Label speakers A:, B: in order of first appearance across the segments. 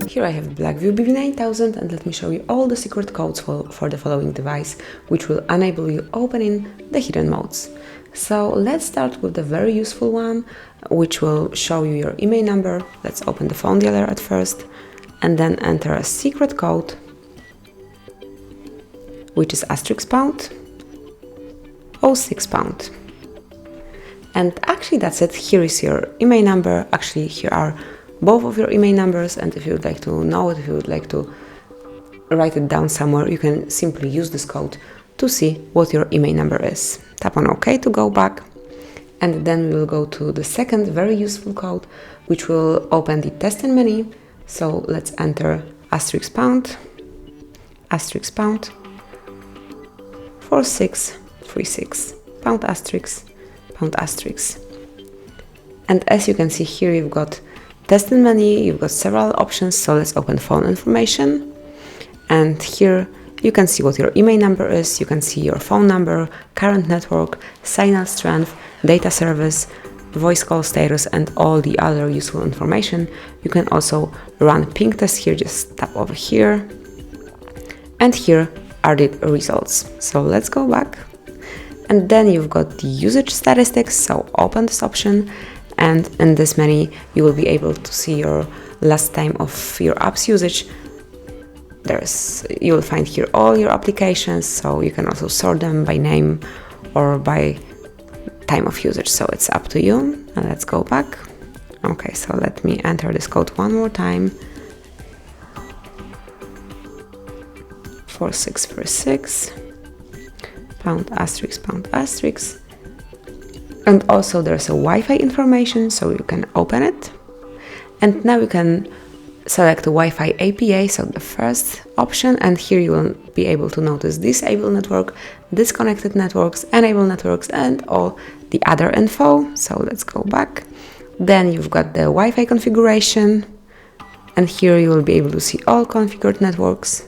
A: Here I have Blackview BV9000 and let me show you all the secret codes for the following device, which will enable you opening the hidden modes. So let's start with the very useful one, which will show you your email number. Let's open the phone dialer at first and then enter a secret code, which is *##06#. And actually that's it. Here is your email number. Actually, here are both of your email numbers, and if you would like to know it, if you would like to write it down somewhere, you can simply use this code to see what your email number is. Tap on OK to go back, and then we will go to the second very useful code, which will open the testing menu. So let's enter *##4636. ###. And as you can see here, you've got testing menu, you've got several options. So let's open phone information, and here you can see what your email number is. You can see your phone number, current network, signal strength, data service, voice call status, and all the other useful information. You can also run ping test here. Just tap over here, and here are the results. So let's go back, and then you've got the usage statistics. So open this option, and in this menu you will be able to see your last time of your app's usage. You will find here all your applications, so you can also sort them by name or by time of usage, so it's up to you. And let's go back. Okay, so let me enter this code one more time. 4636 ###. And also there's a Wi-Fi information, so you can open it. And now you can select the Wi-Fi APA, so the first option, and here you will be able to notice disable network, disconnected networks, enable networks, and all the other info. So let's go back. Then you've got the Wi-Fi configuration, and here you will be able to see all configured networks,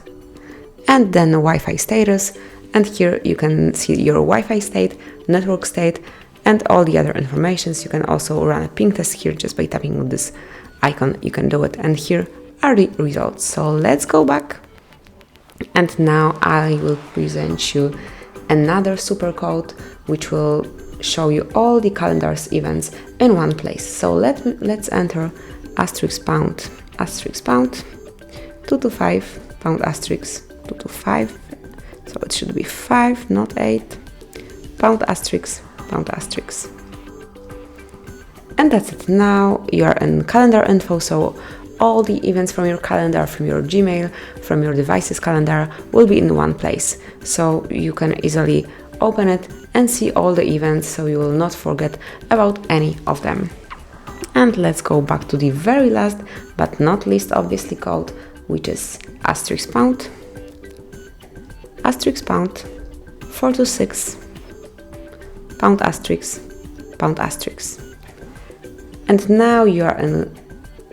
A: and then the Wi-Fi status, and here you can see your Wi-Fi state, network state, and all the other informations. You can also run a ping test here just by tapping on this icon. You can do it, and here are the results. So let's go back, and now I will present you another super code which will show you all the calendar's events in one place. So let's enter *##225 #225, so it should be 5, not 8, ###. And that's it. Now you are in calendar info, so all the events from your calendar, from your Gmail, from your device's calendar will be in one place. So you can easily open it and see all the events, so you will not forget about any of them. And let's go back to the very last but not least obviously code, which is *##426 ###. And now you are in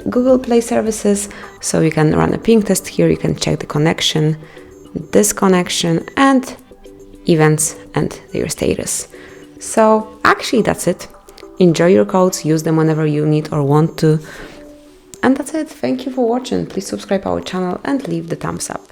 A: Google Play services, so you can run a ping test here. You can check the connection, disconnection, and events and their status. So actually that's it. Enjoy your codes, use them whenever you need or want to. And that's it. Thank you for watching. Please subscribe our channel and leave the thumbs up.